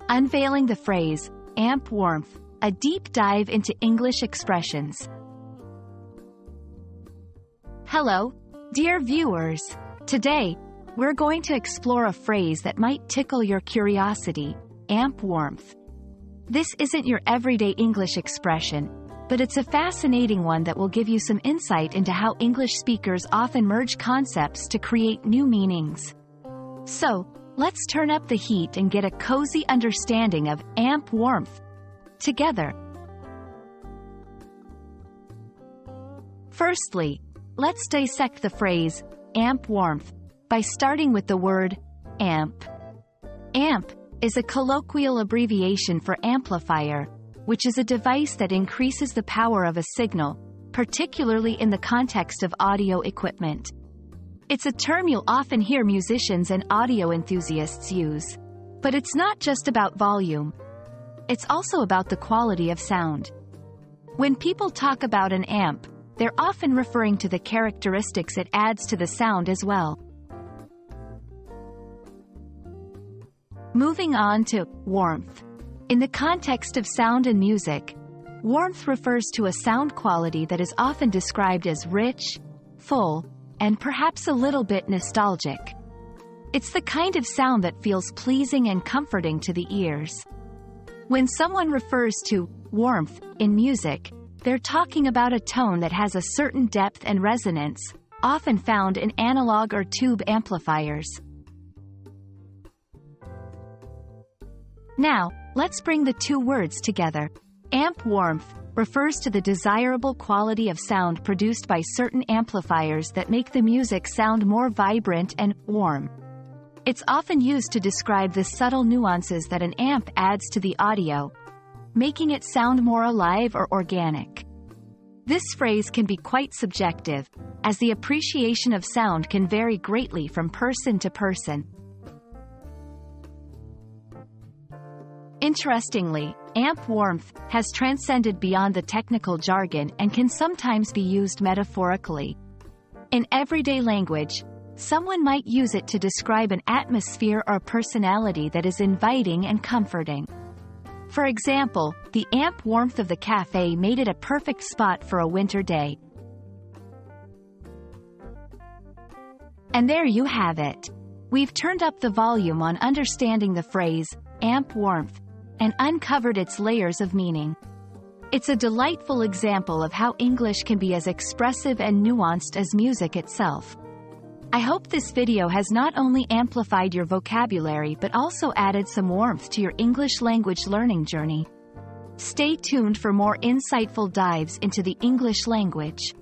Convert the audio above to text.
Unveiling the phrase, amp warmth, a deep dive into English expressions. Hello, dear viewers. Today, we're going to explore a phrase that might tickle your curiosity, amp warmth. This isn't your everyday English expression, but it's a fascinating one that will give you some insight into how English speakers often merge concepts to create new meanings. So, let's turn up the heat and get a cozy understanding of amp warmth together. Firstly, let's dissect the phrase, amp warmth, by starting with the word, amp. Amp is a colloquial abbreviation for amplifier, which is a device that increases the power of a signal, particularly in the context of audio equipment. It's a term you'll often hear musicians and audio enthusiasts use. But it's not just about volume. It's also about the quality of sound. When people talk about an amp, they're often referring to the characteristics it adds to the sound as well. Moving on to warmth. In the context of sound and music, warmth refers to a sound quality that is often described as rich, full, and perhaps a little bit nostalgic. It's the kind of sound that feels pleasing and comforting to the ears. When someone refers to warmth in music, they're talking about a tone that has a certain depth and resonance, often found in analog or tube amplifiers. Now, let's bring the two words together. Amp warmth refers to the desirable quality of sound produced by certain amplifiers that make the music sound more vibrant and warm. It's often used to describe the subtle nuances that an amp adds to the audio, making it sound more alive or organic. This phrase can be quite subjective, as the appreciation of sound can vary greatly from person to person. Interestingly, amp warmth has transcended beyond the technical jargon and can sometimes be used metaphorically. In everyday language, someone might use it to describe an atmosphere or personality that is inviting and comforting. For example, the amp warmth of the cafe made it a perfect spot for a winter day. And there you have it. We've turned up the volume on understanding the phrase, amp warmth, and uncovered its layers of meaning. It's a delightful example of how English can be as expressive and nuanced as music itself. I hope this video has not only amplified your vocabulary but also added some warmth to your English language learning journey. Stay tuned for more insightful dives into the English language.